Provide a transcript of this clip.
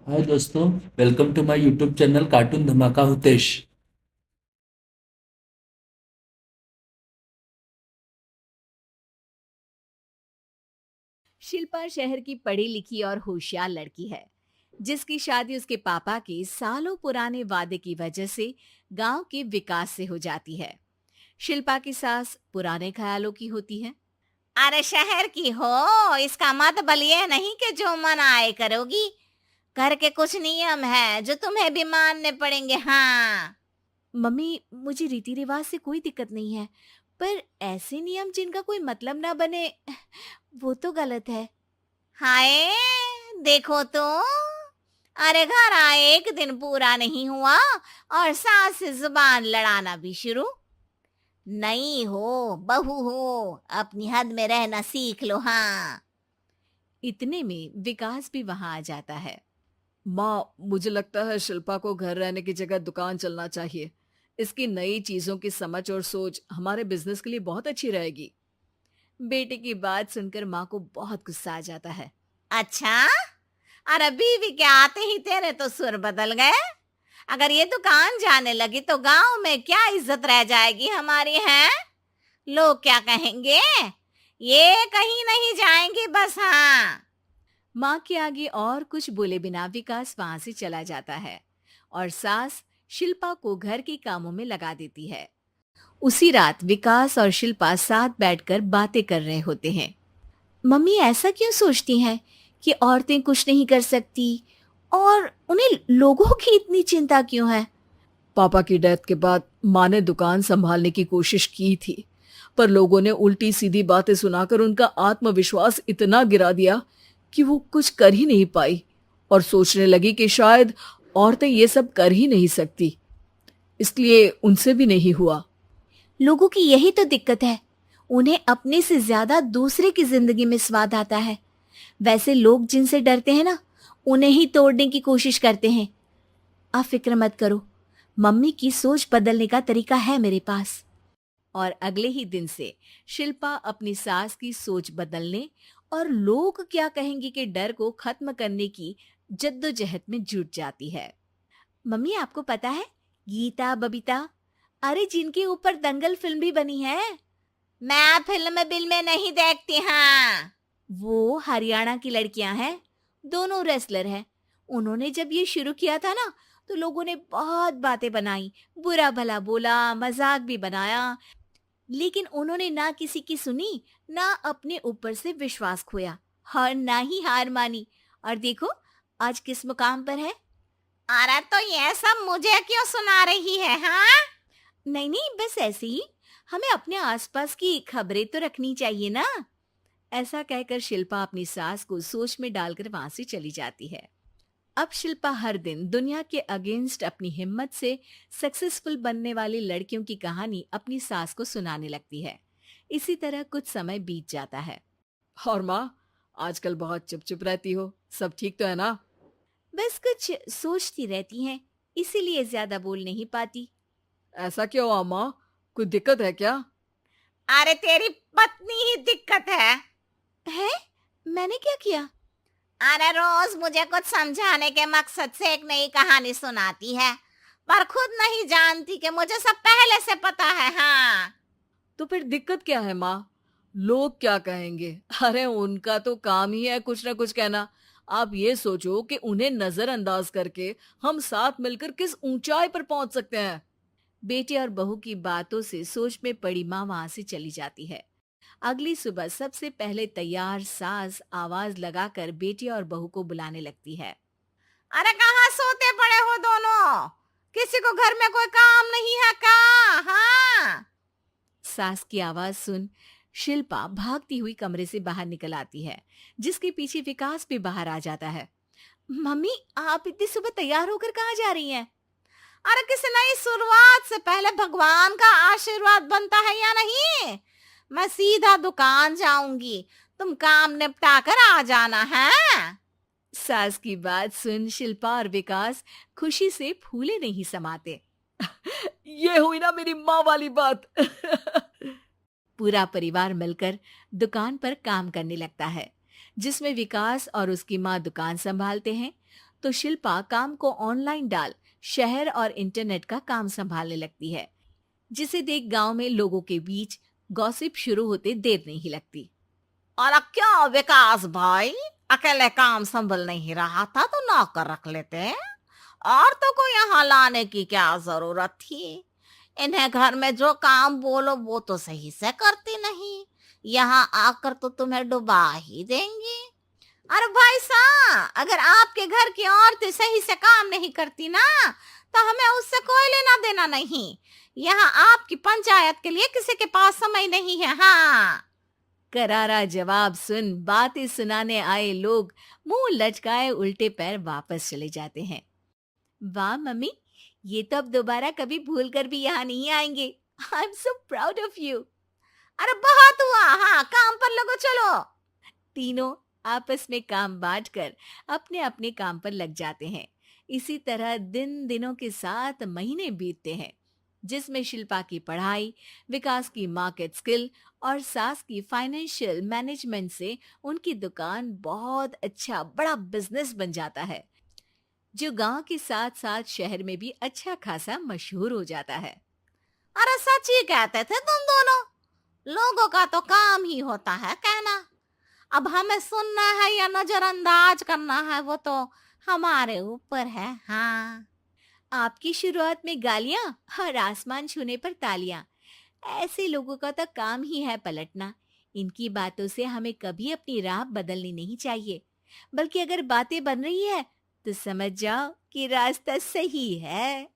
हाय दोस्तों, welcome to my YouTube channel cartoon Dhamaka हुतेश। शिल्पा शहर की पढ़ी लिखी और होशियार लड़की है, जिसकी शादी उसके पापा के सालों पुराने वादे की वजह से गांव के विकास से हो जाती है। शिल्पा की सास पुराने ख्यालों की होती है। अरे शहर की हो, इसका मतलब ये नहीं कि जो मन आए करोगी। घर के कुछ नियम है जो तुम्हें भी मानने पड़ेंगे। हाँ। मम्मी, मुझे रीति रिवाज से कोई दिक्कत नहीं है, पर ऐसे नियम जिनका कोई मतलब ना बने, वो तो गलत है। हाय, देखो तो। अरे घर आए एक दिन पूरा नहीं हुआ और सास से जुबान लड़ाना भी शुरू। नहीं हो, बहू हो, अपनी हद में रहना सीख लो। हाँ। इतने में विकास भी वहां आ जाता है। माँ, मुझे लगता है शिल्पा को घर रहने की जगह दुकान चलना चाहिए। इसकी नई चीजों की समझ और सोच हमारे बिजनेस के लिए बहुत अच्छी रहेगी। बेटे की बात सुनकर माँ को बहुत गुस्सा आ जाता है। अच्छा, अरे बीवी के आते ही तेरे तो सुर बदल गए। अगर ये दुकान जाने लगी तो गांव में क्या इज्जत रह जाएगी हमारी है। लोग क्या कहेंगे। ये कहीं नहीं जाएंगी बस। हाँ। माँ के आगे और कुछ बोले बिना विकास वहां से चला जाता है और सास शिल्पा को घर के कामों में लगा देती है। उसी रात विकास और शिल्पा साथ बैठकर बातें कर रहे होते हैं। मम्मी ऐसा क्यों सोचती हैं कि औरतें कुछ नहीं कर सकती, और उन्हें लोगों की इतनी चिंता क्यों है? पापा की डेथ के बाद माँ ने दुकान संभालने की कोशिश की थी, पर लोगों ने उल्टी सीधी बातें सुनाकर उनका आत्मविश्वास इतना गिरा दिया कि वो कुछ कर ही नहीं पाई और सोचने लगी कि शायद औरतें ये सब कर ही नहीं सकती। इसलिए उनसे भी नहीं हुआ। लोगों की यही तो दिक्कत है, उन्हें अपने से ज्यादा दूसरे की जिंदगी में स्वाद आता है। वैसे लोग जिनसे डरते हैं ना, उन्हें ही तोड़ने की कोशिश करते हैं। आप फिक्र मत करो, मम्मी की सोच बदलने का तरीका है मेरे पास। और अगले ही दिन से शिल्पा अपनी सास की सोच बदलने और लोग क्या कहेंगे के डर को खत्म करने की जद्दोजहद में जुट जाती है। मम्मी, आपको पता है, गीता बबीता, अरे जिनके ऊपर दंगल फिल्म भी बनी है, मैं फिल्म बिल में नहीं देखती। हाँ। वो हरियाणा की लड़कियां हैं। दोनों रेसलर हैं। उन्होंने जब ये शुरू किया था ना, तो लोगों ने बहुत बातें बनाई, बुरा भला बोला, मजाक भी बनाया, लेकिन उन्होंने ना किसी की सुनी, ना अपने ऊपर से विश्वास खोया और ना ही हार मानी। और देखो, आज किस मुकाम पर है। अरे तो ये सब मुझे क्यों सुना रही है। हाँ। नहीं नहीं, बस ऐसे ही, हमें अपने आसपास की खबरें तो रखनी चाहिए ना। ऐसा कहकर शिल्पा अपनी सास को सोच में डालकर वहां से चली जाती है। अब शिल्पा हर दिन दुनिया के अगेंस्ट अपनी हिम्मत से सक्सेसफुल बनने वाली लड़कियों की कहानी अपनी सास को सुनाने लगती है। इसी तरह कुछ समय बीत जाता है। और माँ, आजकल बहुत चुप चुप रहती हो, सब ठीक तो है ना? बस कुछ सोचती रहती हैं, इसीलिए ज्यादा बोल नहीं पाती। ऐसा क्यों हुआ माँ? कोई दिक्कत है क्या? अरे तेरी पत्नी ही दिक्कत है। है? मैंने क्या किया? अरे रोज मुझे कुछ समझाने के मकसद से एक नई कहानी सुनाती है, पर खुद नहीं जानती कि मुझे सब पहले से पता है। हाँ। तो फिर दिक्कत क्या है माँ? लोग क्या कहेंगे? अरे उनका तो काम ही है कुछ ना कुछ कहना। आप ये सोचो कि उन्हें नजरअंदाज करके हम साथ मिलकर किस ऊंचाई पर पहुंच सकते हैं। बेटे और बहू की बातों से सोच में पड़ी माँ वहां से चली जाती है। अगली सुबह सबसे पहले तैयार सास आवाज लगाकर बेटे और बहू को बुलाने लगती है। अरे कहाँ सोते पड़े हो दोनों। किसी को घर में कोई काम नहीं है का। हाँ। सास की आवाज सुन शिल्पा भागती हुई कमरे से बाहर निकल आती है, जिसके पीछे विकास भी बाहर आ जाता है। मम्मी, आप इतनी सुबह तैयार होकर कहाँ जा रही हैं? अरे किसी नई शुरुआत से पहले भगवान का आशीर्वाद बनता है या नहीं। मैं सीधा दुकान जाऊंगी, तुम काम निपटा कर आ जाना है। सास की बात सुन शिल्पा और विकास खुशी से फूले नहीं समाते। ये हुई ना मेरी माँ वाली बात। पूरा परिवार मिलकर दुकान पर काम करने लगता है, जिसमें विकास और उसकी माँ दुकान संभालते हैं। तो शिल्पा काम को ऑनलाइन डाल शहर और इंटरनेट का काम संभालने लगती है, जिसे देख गांव में लोगों के बीच गॉसिप शुरू होते देर नहीं लगती। और क्या विकास भाई, अकेले काम संभल नहीं रहा था तो नौकर रख लेते, और तो को यहाँ लाने की क्या जरूरत थी। इन्हें घर में जो काम बोलो वो तो सही से करती नहीं, यहाँ आकर तो तुम्हें डुबा ही देंगी। अरे भाई साहब, अगर आपके घर की औरतें सही से काम नहीं करती ना तो हमें उससे कोई लेना देना नहीं। यहाँ आपकी पंचायत के लिए किसी के पास समय नहीं है। हाँ, करारा जवाब सुन बातें सुनाने आए लोग मुंह लटकाए उल्टे पैर वापस चले जाते हैं। वाह मम्मी, ये तो अब दोबारा कभी भूल कर भी यहाँ नहीं आएंगे। I am so proud of you. अरे बहुत हुआ, हाँ काम पर लगो चलो। तीनों आपस में काम बांटकर अपने अपने काम पर लग जाते हैं। इसी तरह दिनों के साथ महीने बीतते हैं, जिसमें शिल्पा की पढ़ाई, विकास की मार्केट स्किल और सास की फाइनेंशियल मैनेजमेंट से उनकी दुकान बहुत अच्छा बड़ा बिजनेस बन जाता है, जो गांव के साथ साथ शहर में भी अच्छा खासा मशहूर हो जाता है। अरे सच ही कहते थे तुम दोनों, लोगों का तो काम ही होता है कहना। अब हमें सुनना है या नजरअंदाज करना है वो तो हमारे ऊपर है। हाँ, आपकी शुरुआत में गालियां और आसमान छूने पर तालियां, ऐसे लोगों का तो काम ही है पलटना। इनकी बातों से हमें कभी अपनी राह बदलनी नहीं चाहिए, बल्कि अगर बातें बन रही है तो समझ जाओ कि रास्ता सही है।